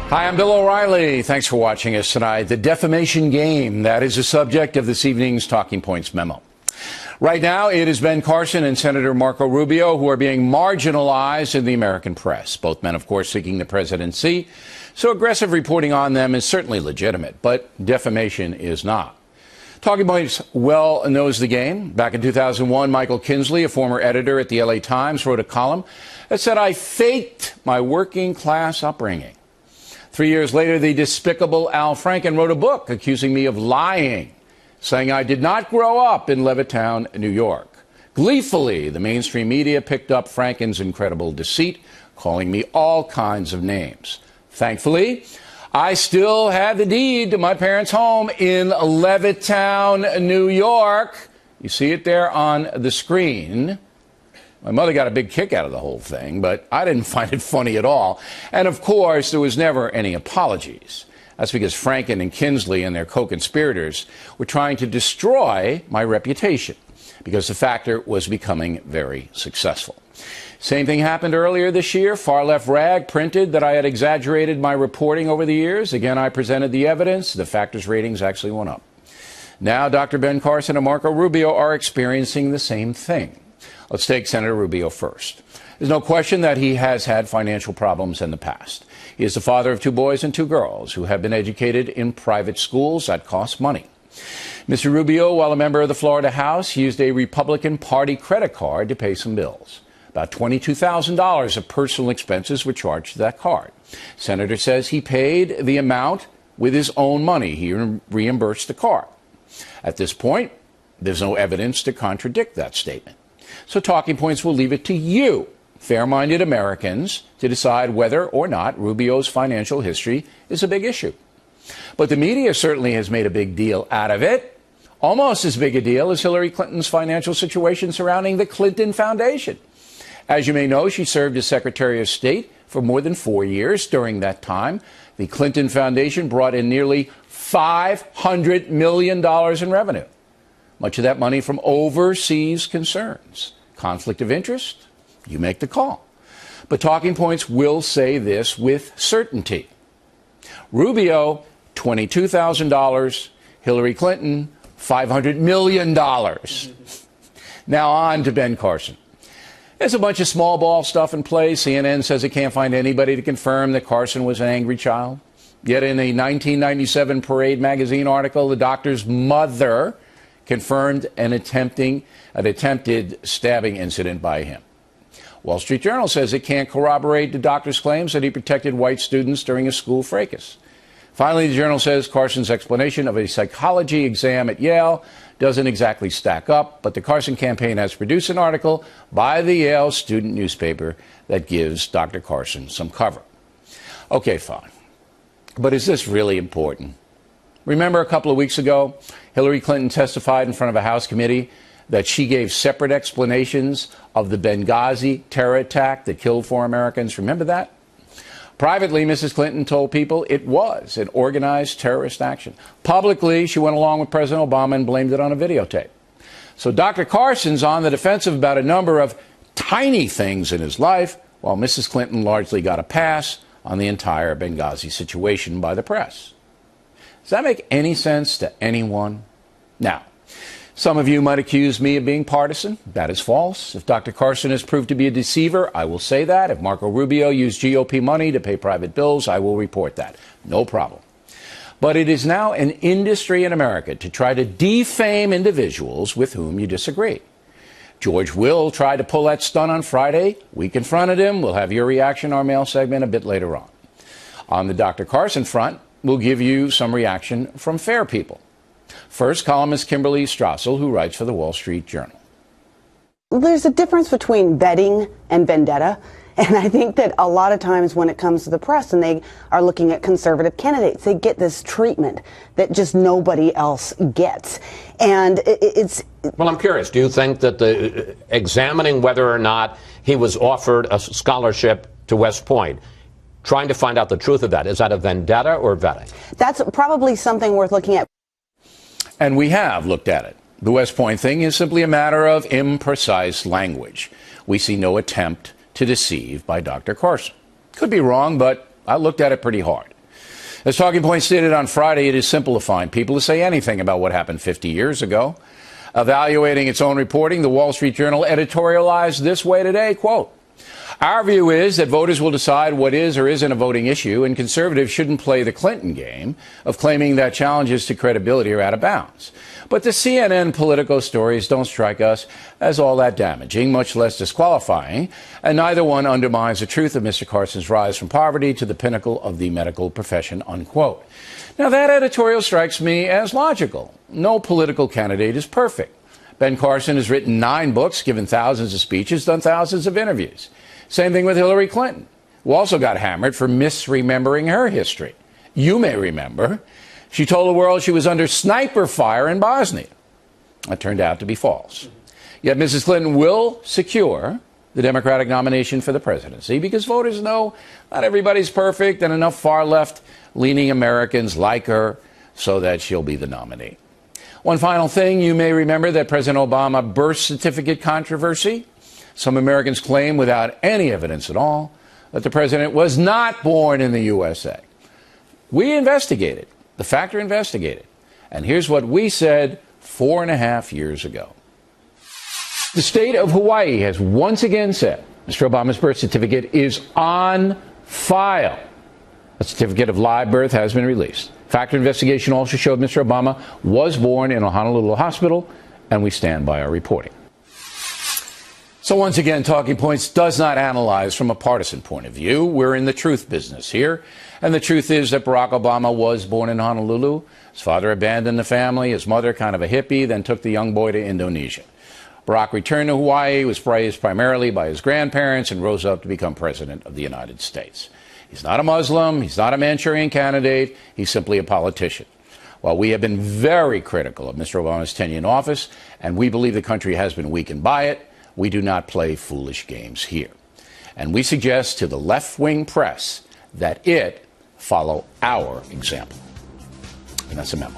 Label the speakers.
Speaker 1: Hi, I'm Bill O'Reilly. Thanks for watching us tonight. The defamation game, that is the subject of this evening's Talking Points memo. Right now, it is Ben Carson and Senator Marco Rubio who are being marginalized in the American press. Both men, of course, seeking the presidency. So aggressive reporting on them is certainly legitimate, but defamation is not. Talking Points well knows the game. Back in 2001, Michael Kinsley, a former editor at the LA Times, wrote a column that said, "I faked my working class upbringing." 3 years later, the despicable Al Franken wrote a book accusing me of lying, saying I did not grow up in Levittown, New York. Gleefully, the mainstream media picked up Franken's incredible deceit, calling me all kinds of names. Thankfully, I still had the deed to my parents' home in Levittown, New York. You see it there on the screen. My mother got a big kick out of the whole thing, but I didn't find it funny at all. And of course, there was never any apologies. That's because Franken and Kinsley and their co-conspirators were trying to destroy my reputation because the factor was becoming very successful. Same thing happened earlier this year. Far-left rag printed that I had exaggerated my reporting over the years. Again, I presented the evidence. The factor's ratings actually went up. Now, Dr. Ben Carson and Marco Rubio are experiencing the same thing. Let's take Senator Rubio first. There's no question that he has had financial problems in the past. He is the father of 2 boys and 2 girls who have been educated in private schools that cost money. Mr. Rubio, while a member of the Florida House, used a Republican Party credit card to pay some bills. About $22,000 of personal expenses were charged to that card. Senator says he paid the amount with his own money. He reimbursed the card. At this point, there's no evidence to contradict that statement. So Talking Points will leave it to you, fair-minded Americans, to decide whether or not Rubio's financial history is a big issue. But the media certainly has made a big deal out of it, almost as big a deal as Hillary Clinton's financial situation surrounding the Clinton Foundation. As you may know, she served as Secretary of State for more than 4 years. During that time, the Clinton Foundation brought in nearly $500 million in revenue. Much of that money from overseas concerns. Conflict of interest? You make the call. But Talking Points will say this with certainty. Rubio, $22,000. Hillary Clinton, $500 million. Now on to Ben Carson. There's a bunch of small ball stuff in play. CNN says it can't find anybody to confirm that Carson was an angry child. Yet in a 1997 Parade magazine article, the doctor's mother confirmed an attempted stabbing incident by him. Wall Street Journal says it can't corroborate the doctor's claims that he protected white students during a school fracas. Finally, the Journal says Carson's explanation of a psychology exam at Yale doesn't exactly stack up, but the Carson campaign has produced an article by the Yale student newspaper that gives Dr. Carson some cover. Okay, fine. But is this really important? Remember a couple of weeks ago, Hillary Clinton testified in front of a House committee that she gave separate explanations of the Benghazi terror attack that killed 4 Americans. Remember that? Privately, Mrs. Clinton told people it was an organized terrorist action. Publicly, she went along with President Obama and blamed it on a videotape. So Dr. Carson's on the defensive about a number of tiny things in his life, while Mrs. Clinton largely got a pass on the entire Benghazi situation by the press. Does that make any sense to anyone? Now, some of you might accuse me of being partisan. That is false. If Dr. Carson has proved to be a deceiver, I will say that. If Marco Rubio used GOP money to pay private bills, I will report that. No problem. But it is now an industry in America to try to defame individuals with whom you disagree. George Will tried to pull that stunt on Friday. We confronted him. We'll have your reaction in our mail segment a bit later on. On the Dr. Carson front, we'll give you some reaction from fair people. First, columnist Kimberly Strassel, who writes for the Wall Street Journal.
Speaker 2: There's a difference between vetting and vendetta. And I think that a lot of times when it comes to the press and they are looking at conservative candidates, they get this treatment that just nobody else gets. And it's...
Speaker 3: Well, I'm curious. Do you think that examining whether or not he was offered a scholarship to West Point, trying to find out the truth of that, is that a vendetta or vetting? That's
Speaker 2: probably something worth looking at.
Speaker 1: And we have looked at it. The West Point thing is simply a matter of imprecise language. We see no attempt to deceive by Dr. Carson. Could be wrong, but I looked at it pretty hard. As Talking Points stated on Friday, it is simple to find people to say anything about what happened 50 years ago. Evaluating its own reporting, the Wall Street Journal editorialized this way today, quote, "Our view is that voters will decide what is or isn't a voting issue, and conservatives shouldn't play the Clinton game of claiming that challenges to credibility are out of bounds. But the CNN Politico stories don't strike us as all that damaging, much less disqualifying, and neither one undermines the truth of Mr. Carson's rise from poverty to the pinnacle of the medical profession," unquote. Now, that editorial strikes me as logical. No political candidate is perfect. Ben Carson has written 9 books, given thousands of speeches, done thousands of interviews. Same thing with Hillary Clinton, who also got hammered for misremembering her history. You may remember, she told the world she was under sniper fire in Bosnia. That turned out to be false. Yet Mrs. Clinton will secure the Democratic nomination for the presidency because voters know not everybody's perfect and enough far-left-leaning Americans like her so that she'll be the nominee. One final thing, you may remember that President Obama birth certificate controversy. Some Americans claim without any evidence at all that the president was not born in the USA. We investigated. The Factor investigated. And here's what we said 4.5 years ago. The state of Hawaii has once again said Mr. Obama's birth certificate is on file. A certificate of live birth has been released. Factor investigation also showed Mr. Obama was born in a Honolulu hospital, and we stand by our reporting. So once again, Talking Points does not analyze from a partisan point of view. We're in the truth business here. And the truth is that Barack Obama was born in Honolulu. His father abandoned the family. His mother, kind of a hippie, then took the young boy to Indonesia. Barack returned to Hawaii, was raised primarily by his grandparents, and rose up to become president of the United States. He's not a Muslim. He's not a Manchurian candidate. He's simply a politician. While we have been very critical of Mr. Obama's tenure in office, and we believe the country has been weakened by it, we do not play foolish games here. And we suggest to the left-wing press that it follow our example. And that's a memo.